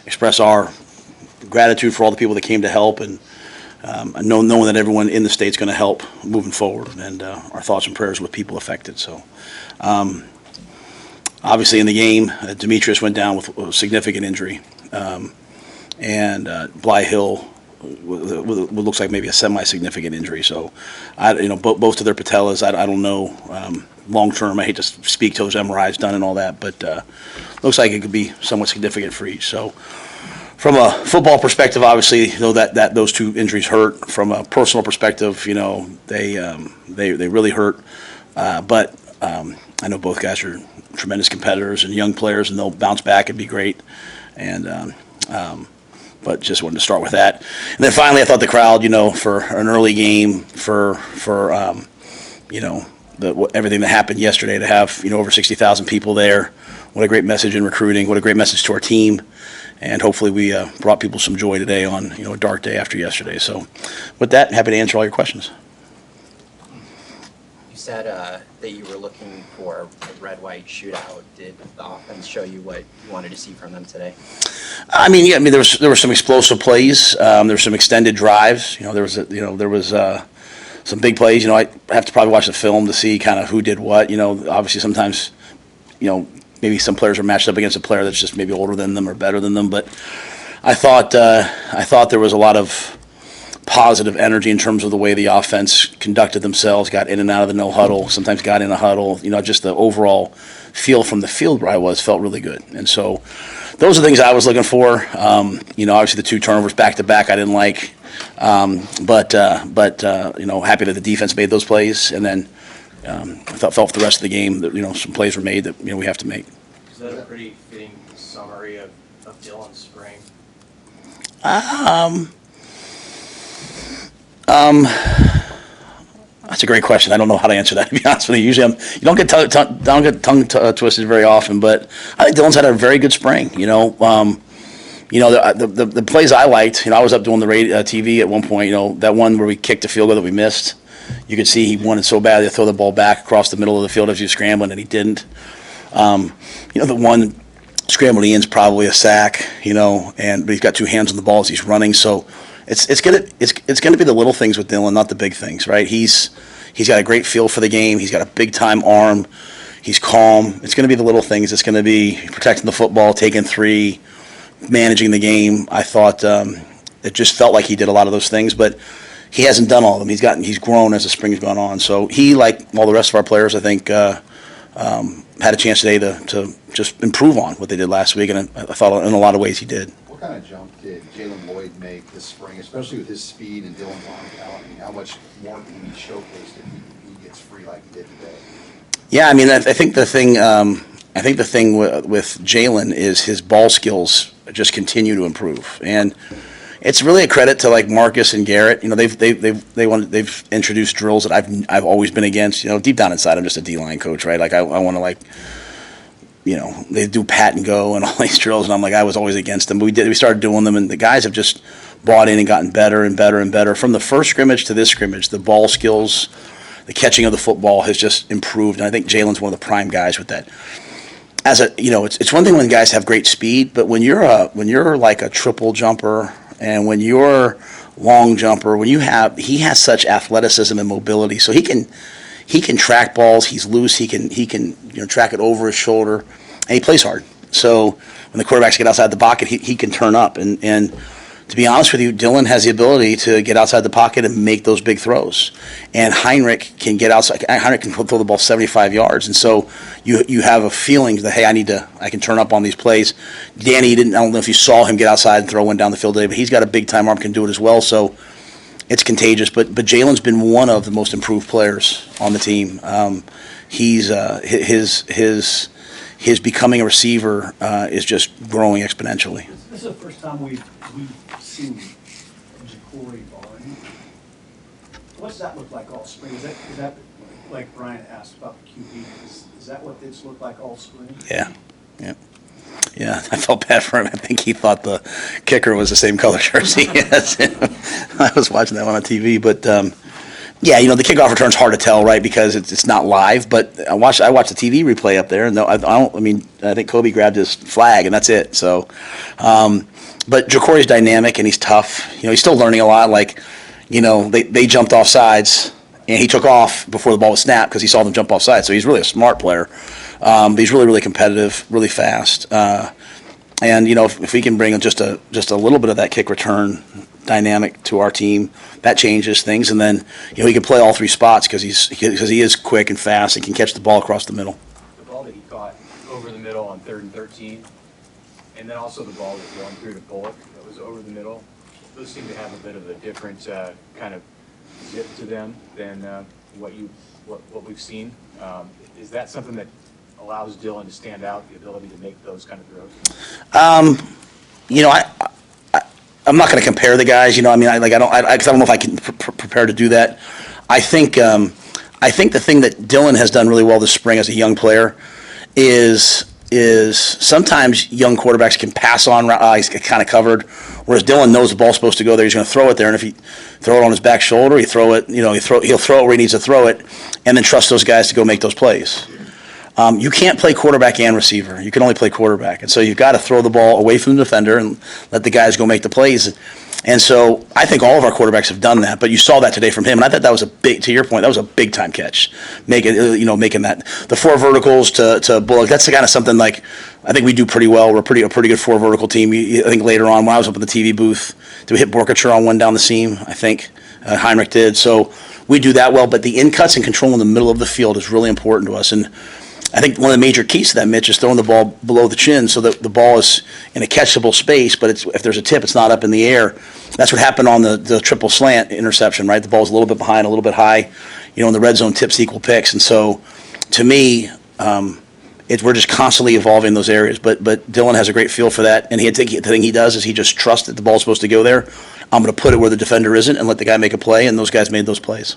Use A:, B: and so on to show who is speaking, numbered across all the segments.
A: express our gratitude for all the people that came to help, and knowing that everyone in the state's going to help moving forward, and our thoughts and prayers with people affected. So, obviously in the game, Demetrius went down with a significant injury, and Bly Hill what looks like maybe a semi-significant injury. So, both to their patellas. I don't know long term. I hate to speak till those MRIs done and all that, but looks like it could be somewhat significant for each. So, from a football perspective, obviously, that those two injuries hurt. From a personal perspective, they really hurt. But I know both guys are tremendous competitors and young players, and they'll bounce back and be great. And but just wanted to start with that. And then finally, I thought the crowd, for an early game, for everything that happened yesterday, to have over 60,000 people there. What a great message in recruiting. What a great message to our team. And hopefully we brought people some joy today on a dark day after yesterday. So with that, happy to answer all your questions.
B: You said that you were looking for a red-white shootout. Did the offense show you what you wanted to see from them today?
A: There were some explosive plays. There were some extended drives. There was some big plays. I have to probably watch the film to see kind of who did what. Obviously sometimes, maybe some players are matched up against a player that's just maybe older than them or better than them. But I thought there was a lot of positive energy in terms of the way the offense conducted themselves, got in and out of the no huddle, sometimes got in a huddle. Just the overall feel from the field where I was felt really good. And so those are the things I was looking for. Obviously the two turnovers back to back I didn't like, but happy that the defense made those plays, and then I felt for the rest of the game that some plays were made that we have to make.
C: Is that a pretty fitting summary of Dylan's spring?
A: That's a great question. I don't know how to answer that, to be honest with you. Usually you don't get tongue twisted very often, but I think Dylan's had a very good spring. The plays I liked. I was up doing the TV at one point. That one where we kicked the field goal that we missed. You could see he wanted so badly to throw the ball back across the middle of the field as he was scrambling, and he didn't. The one scramble he ends probably a sack. But he's got two hands on the ball as he's running. So it's gonna be the little things with Dylan, not the big things, right? He's got a great feel for the game. He's got a big time arm. He's calm. It's gonna be the little things. It's gonna be protecting the football, taking three, managing the game. I thought it just felt like he did a lot of those things, but he hasn't done all of them. He's grown as the spring's gone on. So he, like all the rest of our players, I think, had a chance today to just improve on what they did last week, and I thought in a lot of ways he did.
D: What kind of jump did Jaylen Lloyd make this spring, especially with his speed and Dylan's arm talent? How much more can he showcase if he gets free like he did today?
A: Yeah, I think the thing with Jaylen is his ball skills just continue to improve, and it's really a credit to like Marcus and Garrett. They've introduced drills that I've always been against. Deep down inside, I'm just a D-line coach, right? Like I want to they do pat and go and all these drills, and I'm like I was always against them. But we started doing them, and the guys have just bought in and gotten better and better and better. From the first scrimmage to this scrimmage, the ball skills, the catching of the football has just improved, and I think Jalen's one of the prime guys with that. It's one thing when guys have great speed, but when you're like a triple jumper, and when you're long jumper, he has such athleticism and mobility, so he can track balls. He's loose. He can track it over his shoulder, and he plays hard. So when the quarterbacks get outside the pocket, he can turn up. And to be honest with you, Dylan has the ability to get outside the pocket and make those big throws. And Heinrich can get outside. Heinrich can throw the ball 75 yards. And so you have a feeling that, hey, I can turn up on these plays. Danny, I don't know if you saw him get outside and throw one down the field today, but he's got a big time arm, can do it as well. So it's contagious. But Jalen's been one of the most improved players on the team. His becoming a receiver is just growing exponentially.
E: This is the first time we've seen Ja'Cory Vaughn. What's that look like all spring? Is that like Brian asked about the QB? Is that what it's looked like all spring?
A: Yeah. I felt bad for him. I think he thought the kicker was the same color jersey as him. I was watching that one on TV, but Yeah, the kickoff return's hard to tell, right? Because it's not live. But I watched the TV replay up there, and I don't. I mean, I think Kobe grabbed his flag, and that's it. So, but Jacory's dynamic and he's tough. He's still learning a lot. Like, they jumped off sides, and he took off before the ball was snapped because he saw them jump off sides. So he's really a smart player. But he's really, really competitive, really fast. And if we can bring just a little bit of that kick return dynamic to our team, that changes things. And then he can play all three spots because he is quick and fast and can catch the ball across the middle.
F: The ball that he caught over the middle on 3rd and 13, and then also the ball that going through to Bullock that was over the middle. Those seem to have a bit of a different kind of zip to them than what we've seen. Is that something that allows Dylan to stand out, the ability to make those kind of throws?
A: I'm not going to compare the guys. I don't know if I can prepare to do that. I think the thing that Dylan has done really well this spring as a young player is sometimes young quarterbacks can pass on. He's kind of covered, whereas Dylan knows the ball's supposed to go there. He's going to throw it there, and if he throw it on his back shoulder, he'll throw it where he needs to throw it, and then trust those guys to go make those plays. You can't play quarterback and receiver. You can only play quarterback. And so you've got to throw the ball away from the defender and let the guys go make the plays. And so I think all of our quarterbacks have done that. But you saw that today from him. And I thought that was to your point, that was a big-time catch. Making that. The 4 verticals to Bullock, that's the kind of something like I think we do pretty well. We're a pretty good 4 vertical team. I think later on when I was up in the TV booth, did we hit Borkacher on one down the seam? I think Heinrich did. So we do that well. But the in-cuts and control in the middle of the field is really important to us. And I think one of the major keys to that, Mitch, is throwing the ball below the chin so that the ball is in a catchable space, but if there's a tip, it's not up in the air. That's what happened on the triple slant interception, right? The ball's a little bit behind, a little bit high. In the red zone, tips equal picks. And so, to me, we're just constantly evolving those areas. But Dylan has a great feel for that, and the thing he does is he just trusts that the ball's supposed to go there. I'm going to put it where the defender isn't and let the guy make a play, and those guys made those plays.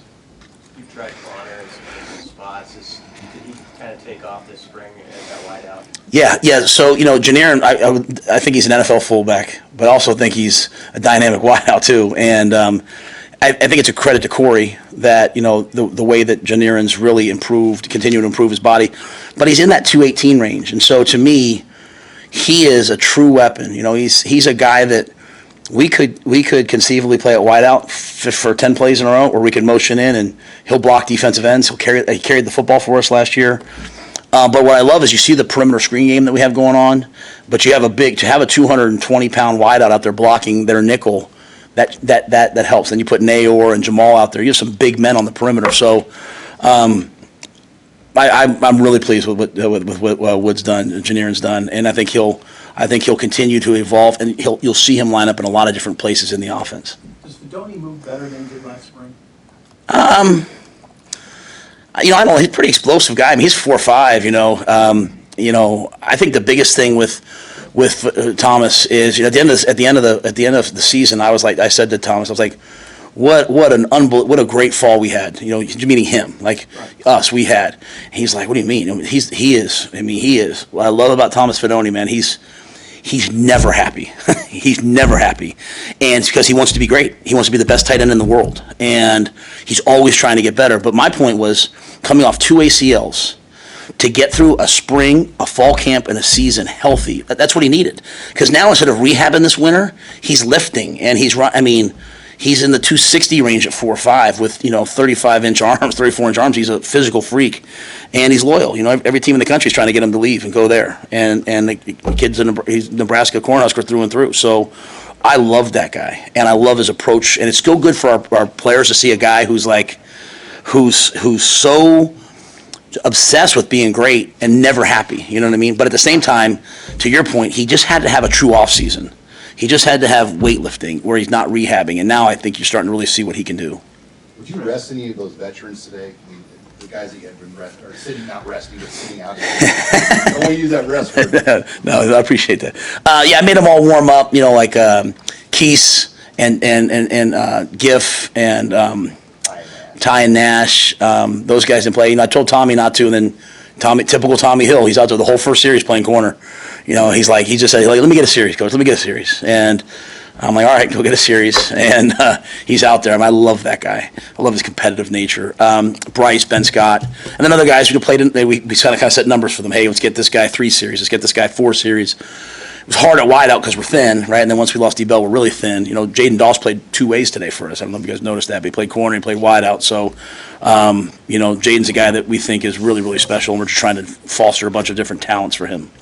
C: You've tried Connor in some spots. Did he kind of take off this spring as that wide out?
A: Yeah. So Janirin, I think he's an NFL fullback, but I also think he's a dynamic wideout too. And I think it's a credit to Corey that the way that Janirin's really continued to improve his body, but he's in that 218 range, and so to me, he is a true weapon. He's a guy that we could conceivably play at wideout for 10 plays in a row, or we could motion in and he'll block defensive ends. He carried the football for us last year. But what I love is you see the perimeter screen game that we have going on, but you have a 220-pound wideout out there blocking their nickel. That helps. Then you put Nayor and Jamal out there. You have some big men on the perimeter. So I'm really pleased with what Wood's done, Janirin's done, and I think he'll continue to evolve, and you'll see him line up in a lot of different places in the offense.
E: Does Fidone move better than he did last spring?
A: I don't know. He's a pretty explosive guy. I mean, he's 4'5". I think the biggest thing with Thomas is at the end of the season, I said to Thomas, I was like, what a great fall we had. Meaning him, like us, we had. And he's like, what do you mean? He is. He is. What I love about Thomas Fidone, man, he's never happy. He's never happy. And it's because he wants to be great. He wants to be the best tight end in the world. And he's always trying to get better. But my point was, coming off 2 ACLs, to get through a spring, a fall camp, and a season healthy, that's what he needed. Because now instead of rehabbing this winter, he's lifting. And he's in the 260 range at 4'5" with 35-inch arms, 34-inch arms. He's a physical freak, and he's loyal. Every team in the country is trying to get him to leave and go there. And the kid's he's Nebraska Cornhusker through and through. So I love that guy, and I love his approach. And it's still good for our players to see a guy who's so obsessed with being great and never happy. You know what I mean? But at the same time, to your point, he just had to have a true off season. He just had to have weightlifting where he's not rehabbing, and now I think you're starting to really see what he can do.
D: Would you rest any of those veterans today? The guys that you had been not resting, but sitting out. I don't want to use that rest word.
A: No, I appreciate that. I made them all warm up, like Keese and Giff and Ty and Nash. Those guys didn't play. I told Tommy not to, and then typical Tommy Hill, he's out there the whole first series playing corner. He's like, he just said, like, let me get a series, coach. Let me get a series. And I'm like, all right, go get a series. And he's out there. I love that guy. I love his competitive nature. Bryce, Ben Scott, and then other guys who played in, we kind of set numbers for them. Hey, let's get this guy 3 series. Let's get this guy 4 series. It was hard at wideout because we're thin, right? And then once we lost D-Bell, we're really thin. Jaden Doss played 2 ways today for us. I don't know if you guys noticed that, but he played corner, he played wideout. So, Jaden's a guy that we think is really, really special, and we're just trying to foster a bunch of different talents for him.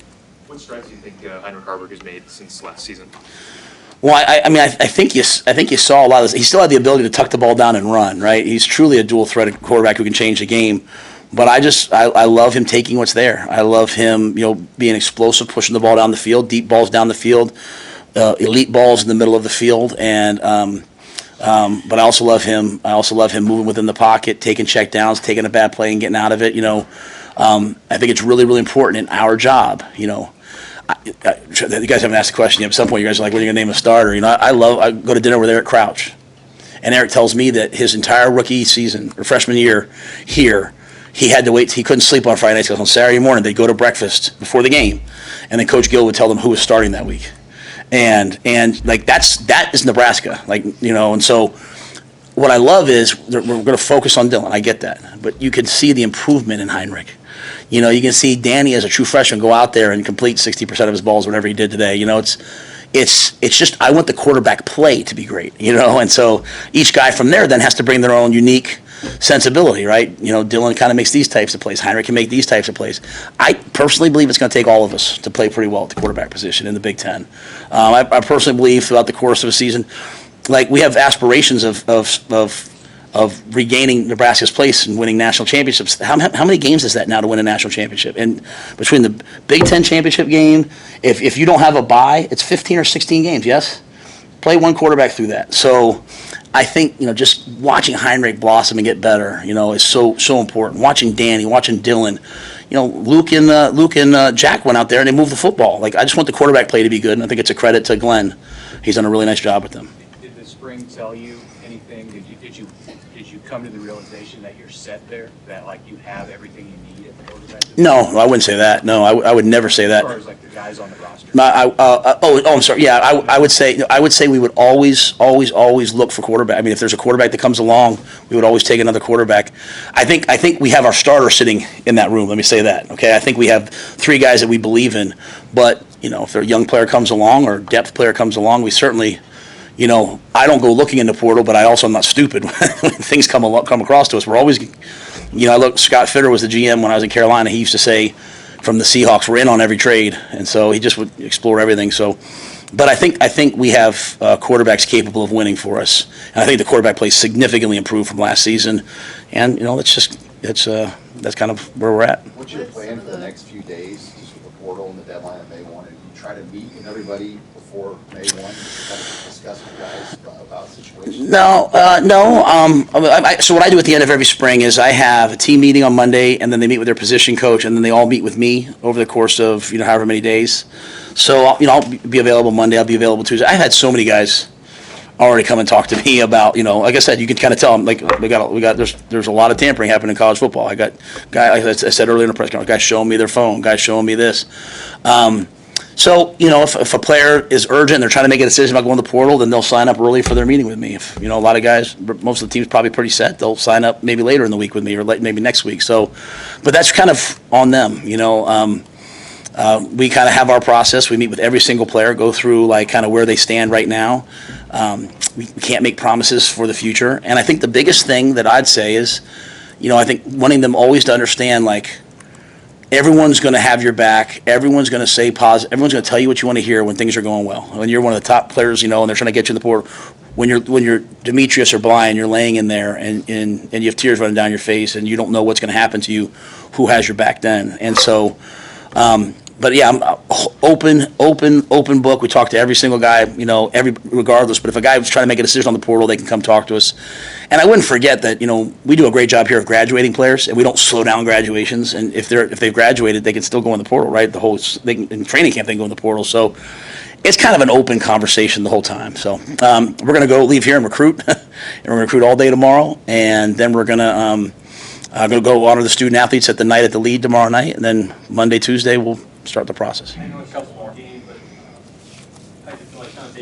G: What strides do you think Heinrich Haarberg has made since last season?
A: Well, I think you saw a lot of this. He still had the ability to tuck the ball down and run, right? He's truly a dual-threaded quarterback who can change the game. But I love him taking what's there. I love him, being explosive, pushing the ball down the field, deep balls down the field, elite balls in the middle of the field, and but I also love him. I also love him moving within the pocket, taking check downs, taking a bad play and getting out of it. I think it's really, really important in our job. You guys haven't asked the question yet. At some point, you guys are like, "What are you going to name a starter?" I go to dinner with Eric Crouch, and Eric tells me that his entire rookie season or freshman year here, he had to wait. He couldn't sleep on Friday nights because on Saturday morning they'd go to breakfast before the game, and then Coach Gill would tell them who was starting that week, and like that is Nebraska, and so what I love is we're going to focus on Dylan. I get that, but you can see the improvement in Heinrich. You can see Danny as a true freshman go out there and complete 60% of his balls, whatever he did today. It's just I want the quarterback play to be great, and so each guy from there then has to bring their own unique sensibility, right? Dylan kind of makes these types of plays. Heinrich can make these types of plays. I personally believe it's going to take all of us to play pretty well at the quarterback position in the Big Ten. I personally believe throughout the course of a season, like we have aspirations of regaining Nebraska's place and winning national championships. How many games is that now to win a national championship? And between the Big Ten championship game, if you don't have a bye, it's 15 or 16 games, yes? Play one quarterback through that. So I think, just watching Heinrich blossom and get better, is so important. Watching Danny, watching Dylan, Luke and Jack went out there and they moved the football. I just want the quarterback play to be good, and I think it's a credit to Glenn. He's done a really nice job with them.
F: Did the spring tell you anything? Did you come to the realization that you're set there, that you have everything you need at the quarterback position?
A: No, I wouldn't say that. No, I would never say that.
F: As far as the guys on the roster.
A: I'm sorry. Yeah, I would say we would always look for quarterback. If there's a quarterback that comes along, we would always take another quarterback. I think we have our starter sitting in that room. Let me say that. Okay, I think we have 3 guys that we believe in. But if a young player comes along or a depth player comes along, we certainly. I don't go looking in the portal, but I also am not stupid when things come across to us. We're always, Scott Fitter was the GM when I was in Carolina. He used to say, from the Seahawks, we're in on every trade, and so he just would explore everything. So, but I think we have quarterbacks capable of winning for us, and I think the quarterback play significantly improved from last season, and that's kind of where we're at.
D: What's your plan for the next few days, just with the portal and the deadline of May 1? And you try to meet with everybody before May 1 to kind of discuss with guys about situations?
A: No. So what I do at the end of every spring is I have a team meeting on Monday, and then they meet with their position coach, and then they all meet with me over the course of however many days. So I'll be available Monday. I'll be available Tuesday. I've had so many guys already come and talk to me about like I said, you can kind of tell them there's a lot of tampering happening in college football. I got guys, like I said earlier in the press conference, guys showing me their phone, guys showing me this. So, if a player is urgent and they're trying to make a decision about going to the portal, then they'll sign up early for their meeting with me. If, a lot of guys, most of the team's probably pretty set, they'll sign up maybe later in the week with me or maybe next week. So, but that's kind of on them, we kind of have our process. We meet with every single player, go through kind of where they stand right now. We can't make promises for the future. And I think the biggest thing that I'd say is, I think wanting them always to understand, everyone's going to have your back. Everyone's going to say positive. Everyone's going to tell you what you want to hear when things are going well. When you're one of the top players, and they're trying to get you in the portal. When you're Demetrius or Blind, you're laying in there and you have tears running down your face and you don't know what's going to happen to you. Who has your back then? And so, but yeah, I'm open book. We talk to every single guy, regardless. But if a guy was trying to make a decision on the portal, they can come talk to us. And I wouldn't forget that, we do a great job here of graduating players, and we don't slow down graduations. And if they've graduated, they can still go in the portal, right? In training camp, they can go in the portal. So it's kind of an open conversation the whole time. So we're going to leave here and recruit, and we're going to recruit all day tomorrow, and then we're going to go honor the student athletes at the night at the lead tomorrow night, and then Monday, Tuesday, we'll start the process.
C: I know a couple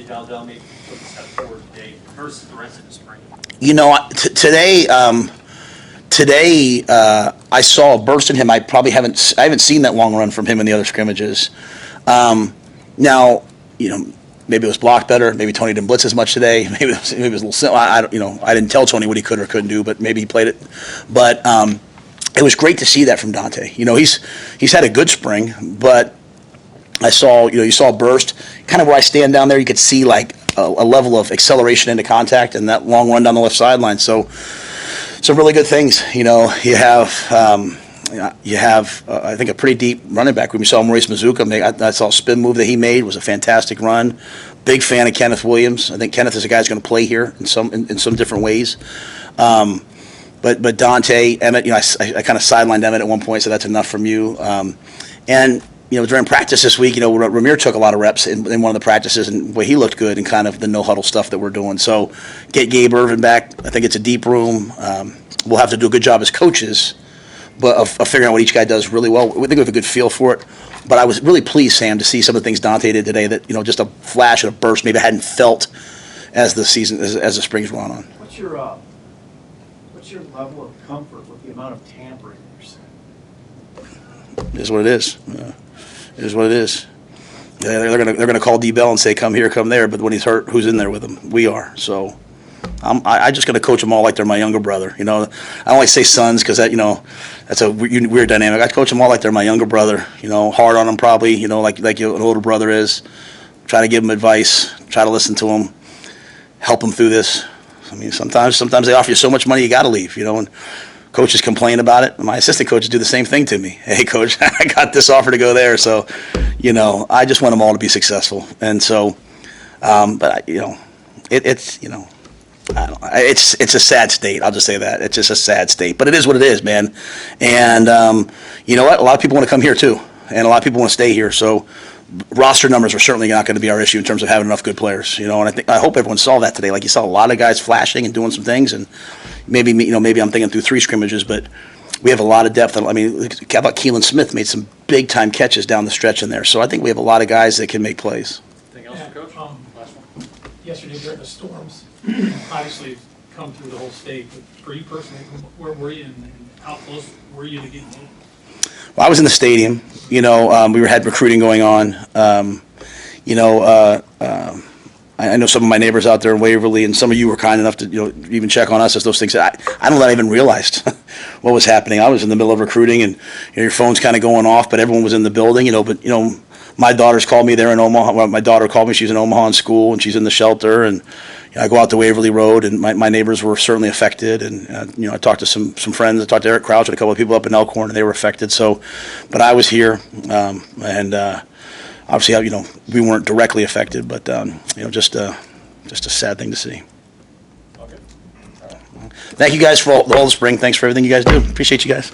H: Dante Daldell maybe took a step forward today versus the rest of the spring?
A: You know, today I saw a burst in him. I haven't seen that long run from him in the other scrimmages. Now, you know, maybe it was blocked better. Maybe Tony didn't blitz as much today. Maybe it was a little simple. I didn't tell Tony what he could or couldn't do, but maybe he played it. But it was great to see that from Dante. You know, he's had a good spring, but you saw a burst, kind of where I stand down there. You could see like a level of acceleration into contact and that long run down the left sideline. So some really good things. You know, you have I think a pretty deep running back room. You saw Maurice Mazuka. I saw a spin move that he made. It was a fantastic run. Big fan of Kenneth Williams. I think Kenneth is a guy who's going to play here in some different ways. But Dante, Emmett, you know, I kind of sidelined Emmett at one point, so that's enough from you. And you know, during practice this week, you know, Ramir took a lot of reps in one of the practices, and he looked good in kind of the no huddle stuff that we're doing. So get Gabe Irvin back. I think it's a deep room. We'll have to do a good job as coaches, but of figuring out what each guy does really well. We think we have a good feel for it. But I was really pleased, Sam, to see some of the things Dante did today that, you know, just a flash and a burst maybe I hadn't felt as the season as the spring's gone on.
E: What's your level of comfort with the amount of tampering you're seeing?
A: It is what it is. It is what it is. They're gonna call D Bell and say come here, come there. But when he's hurt, who's in there with him? We are. So I just gonna coach them all like they're my younger brother. You know, I don't like to say sons because that, you know, that's a weird dynamic. I coach them all like they're my younger brother. You know, hard on them probably. You know, like an older brother is. Try to give them advice. Try to listen to them. Help them through this. I mean, sometimes they offer you so much money you got to leave. You know, and coaches complain about it. My assistant coaches do the same thing to me. Hey, coach, I got this offer to go there. So, you know, I just want them all to be successful. And so, but you know, it's you know, it's a sad state. I'll just say that it's just a sad state. But it is what it is, man. And you know what? A lot of people want to come here too, and a lot of people want to stay here. So roster numbers are certainly not going to be our issue in terms of having enough good players. You know, and I hope everyone saw that today. Like you saw a lot of guys flashing and doing some things, and maybe I'm thinking through 3 scrimmages, but we have a lot of depth. I mean, how about Keelan Smith made some big time catches down the stretch in there. So I think we have a lot of guys that can make plays.
H: Anything else, Coach? Last one.
I: Yesterday during the storms, obviously come through the whole state, but for you personally, where were you and how close were you to getting home?
A: Well, I was in the stadium. You know, we had recruiting going on. You know, I know some of my neighbors out there in Waverly, and some of you were kind enough to, you know, even check on us as those things. I don't know that I even realized what was happening. I was in the middle of recruiting, and you know, your phone's kind of going off, but everyone was in the building. You know, but you know, my daughter's called me there in Omaha. Well, my daughter called me. She's in Omaha in school, and she's in the shelter. And you know, I go out to Waverly Road, and my neighbors were certainly affected. And you know, I talked to some friends. I talked to Eric Crouch and a couple of people up in Elkhorn, and they were affected. So, but I was here, and obviously, you know, we weren't directly affected, but you know, just a sad thing to see.
H: Okay.
A: Thank you guys for all the spring. Thanks for everything you guys do. Appreciate you guys.